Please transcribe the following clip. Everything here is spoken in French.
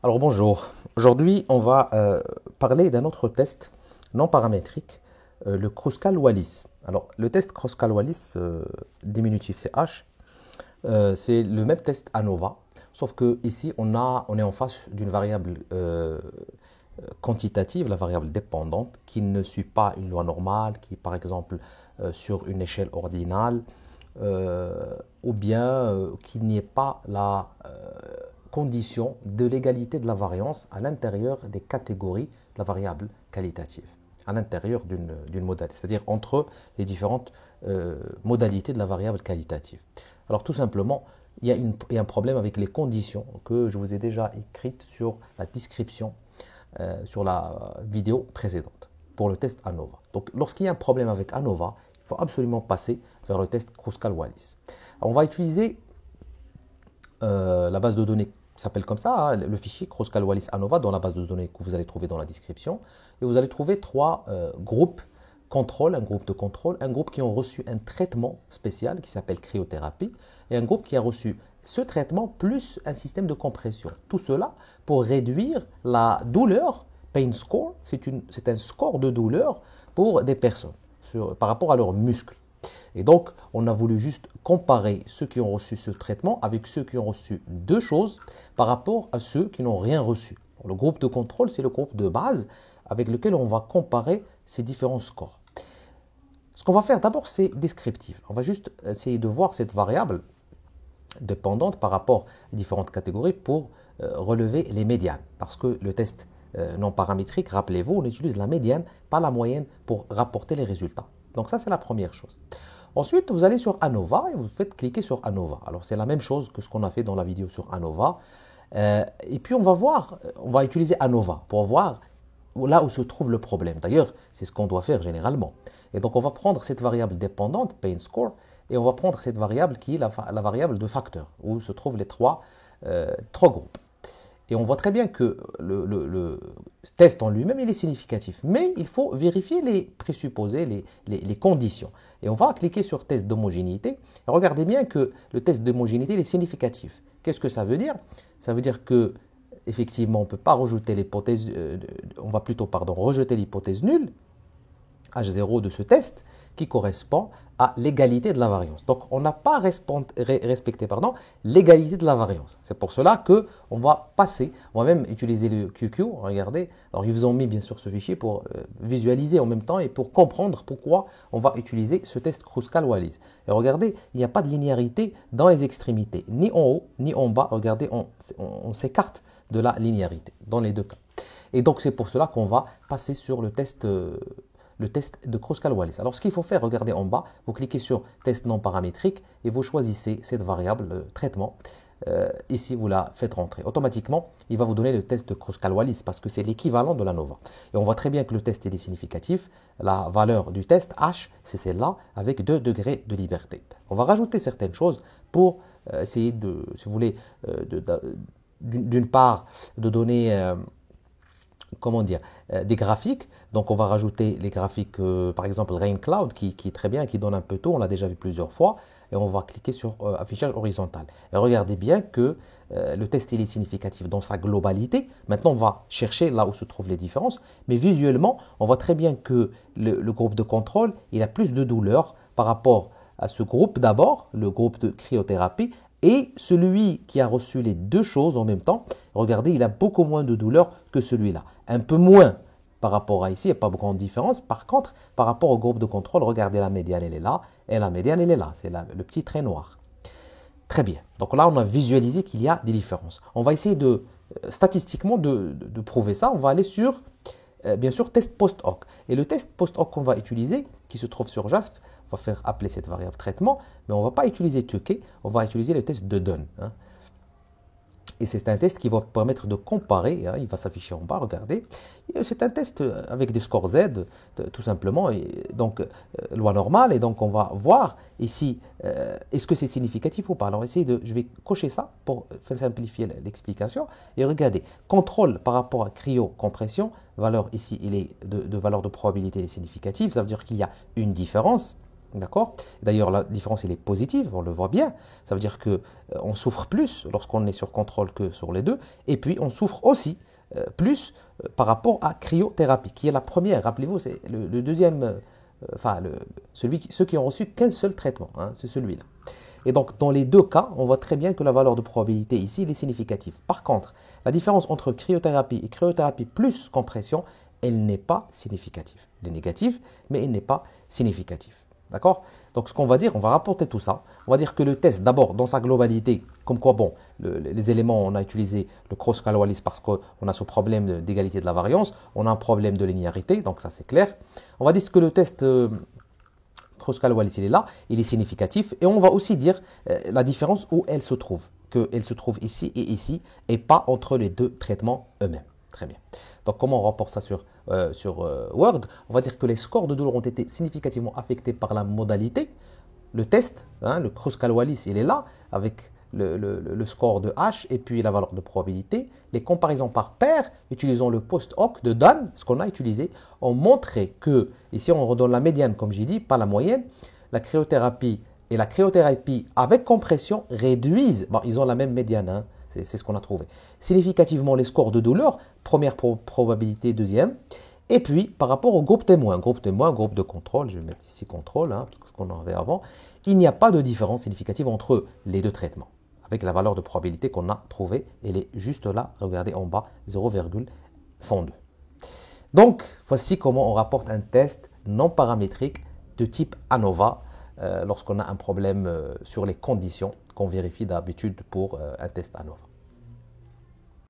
Alors bonjour, aujourd'hui on va parler d'un autre test non paramétrique, le Kruskal-Wallis. Alors le test Kruskal-Wallis, diminutif c'est H, c'est le même test ANOVA, sauf que ici on est en face d'une variable quantitative, la variable dépendante, qui ne suit pas une loi normale, qui par exemple sur une échelle ordinale, ou bien qu'il n'y ait pas la condition de l'égalité de la variance à l'intérieur des catégories de la variable qualitative, à l'intérieur d'une modalité, c'est-à-dire entre les différentes modalités de la variable qualitative. Alors tout simplement, il y a un problème avec les conditions que je vous ai déjà écrites sur la description, sur la vidéo précédente, pour le test ANOVA. Donc lorsqu'il y a un problème avec ANOVA, il faut absolument passer vers le test Kruskal-Wallis. On va utiliser la base de données s'appelle comme ça, hein, le fichier Kruskal-Wallis ANOVA dans la base de données que vous allez trouver dans la description. Et vous allez trouver trois groupes contrôle, un groupe de contrôle, un groupe qui ont reçu un traitement spécial qui s'appelle cryothérapie, et un groupe qui a reçu ce traitement plus un système de compression. Tout cela pour réduire la douleur, pain score, c'est un score de douleur pour des personnes par rapport à leurs muscles. Et donc, on a voulu juste comparer ceux qui ont reçu ce traitement avec ceux qui ont reçu deux choses par rapport à ceux qui n'ont rien reçu. Le groupe de contrôle, c'est le groupe de base avec lequel on va comparer ces différents scores. Ce qu'on va faire d'abord, c'est descriptif. On va juste essayer de voir cette variable dépendante par rapport à différentes catégories pour relever les médianes. Parce que le test non paramétrique, rappelez-vous, on utilise la médiane, pas la moyenne, pour rapporter les résultats. Donc ça, c'est la première chose. Ensuite, vous allez sur ANOVA et vous faites cliquer sur ANOVA. Alors, c'est la même chose que ce qu'on a fait dans la vidéo sur ANOVA. Et puis, on va voir, on va utiliser ANOVA pour voir là où se trouve le problème. D'ailleurs, c'est ce qu'on doit faire généralement. Et donc, on va prendre cette variable dépendante, pain score, et on va prendre cette variable qui est la variable de facteur, où se trouvent les trois groupes. Et on voit très bien que le test en lui-même, il est significatif. Mais il faut vérifier les présupposés, les conditions. Et on va cliquer sur test d'homogénéité. Et regardez bien que le test d'homogénéité, il est significatif. Qu'est-ce que ça veut dire? Ça veut dire que effectivement, on ne peut pas rejeter l'hypothèse, on va plutôt rejeter l'hypothèse nulle, H0 de ce test, qui correspond à l'égalité de la variance. Donc, on n'a pas respecté l'égalité de la variance. C'est pour cela qu'on va passer, on va même utiliser le QQ, regardez. Alors, ils vous ont mis bien sûr ce fichier pour visualiser en même temps et pour comprendre pourquoi on va utiliser ce test Kruskal-Wallis. Et regardez, il n'y a pas de linéarité dans les extrémités, ni en haut, ni en bas. Regardez, on s'écarte de la linéarité dans les deux cas. Et donc, c'est pour cela qu'on va passer sur le test de Kruskal-Wallis. Alors, ce qu'il faut faire, regardez en bas, vous cliquez sur test non paramétrique et vous choisissez cette variable traitement. Ici, vous la faites rentrer. Automatiquement, il va vous donner le test de Kruskal-Wallis parce que c'est l'équivalent de l'ANOVA. Et on voit très bien que le test est significatif. La valeur du test, H, c'est celle-là, avec 2 degrés de liberté. On va rajouter certaines choses pour essayer de, si vous voulez, d'une part, de donner comment dire, des graphiques. Donc on va rajouter les graphiques, par exemple Rain Cloud qui est très bien, qui donne un peu tout, on l'a déjà vu plusieurs fois, et on va cliquer sur affichage horizontal. Et regardez bien que le test il est significatif dans sa globalité. Maintenant on va chercher là où se trouvent les différences, mais visuellement on voit très bien que le groupe de contrôle il a plus de douleur par rapport à ce groupe d'abord, le groupe de cryothérapie, et celui qui a reçu les deux choses en même temps, regardez, il a beaucoup moins de douleur que celui-là. Un peu moins par rapport à ici, il n'y a pas de grande différence. Par contre, par rapport au groupe de contrôle, regardez, la médiane, elle est là, et la médiane, elle est là. C'est le petit trait noir. Très bien. Donc là, on a visualisé qu'il y a des différences. On va essayer statistiquement de prouver ça. On va aller sur, bien sûr, test post-hoc. Et le test post-hoc qu'on va utiliser, qui se trouve sur JASP, on va faire appeler cette variable traitement, mais on ne va pas utiliser Tukey, on va utiliser le test de Dunn. Et c'est un test qui va permettre de comparer, il va s'afficher en bas, regardez. C'est un test avec des scores Z, tout simplement, et donc loi normale, et donc on va voir ici, est-ce que c'est significatif ou pas. Alors je vais cocher ça pour simplifier l'explication, et regardez, contrôle par rapport à cryo-compression, valeur ici, il est de valeur de probabilité, il est significatif, ça veut dire qu'il y a une différence. D'accord? D'ailleurs, la différence, elle est positive, on le voit bien. Ça veut dire que on souffre plus lorsqu'on est sur contrôle que sur les deux. Et puis, on souffre aussi plus par rapport à cryothérapie, qui est la première. Rappelez-vous, c'est le deuxième, ceux qui ont reçu qu'un seul traitement, hein, c'est celui-là. Et donc, dans les deux cas, on voit très bien que la valeur de probabilité ici, elle est significative. Par contre, la différence entre cryothérapie et cryothérapie plus compression, elle n'est pas significative. Elle est négative, mais elle n'est pas significative. D'accord? Donc, ce qu'on va dire, on va rapporter tout ça. On va dire que le test, d'abord, dans sa globalité, comme quoi, bon, les éléments, on a utilisé le Cross-Cal-Wallis parce qu'on a ce problème d'égalité de la variance, on a un problème de linéarité, donc ça, c'est clair. On va dire que le test Cross-Cal-Wallis, il est là, il est significatif. Et on va aussi dire la différence où elle se trouve. Qu'elle se trouve ici, et pas entre les deux traitements eux-mêmes. Très bien. Donc, comment on rapporte ça sur Word? On va dire que les scores de douleur ont été significativement affectés par la modalité. Le test, hein, le Cross-Cal-Wallis, il est là, avec le score de H et puis la valeur de probabilité. Les comparaisons par paire, utilisant le post-hoc de Dan, ce qu'on a utilisé, ont montré que, ici on redonne la médiane comme j'ai dit, pas la moyenne, la cryothérapie et la cryothérapie avec compression réduisent, bon, ils ont la même médiane, hein, c'est ce qu'on a trouvé, significativement les scores de douleur, première probabilité, deuxième. Et puis, par rapport au groupe témoin, groupe de contrôle, je vais mettre ici contrôle, hein, parce que ce qu'on avait avant, il n'y a pas de différence significative entre les deux traitements. Avec la valeur de probabilité qu'on a trouvée, elle est juste là, regardez en bas, 0,102. Donc, voici comment on rapporte un test non paramétrique de type ANOVA lorsqu'on a un problème sur les conditions qu'on vérifie d'habitude pour un test ANOVA.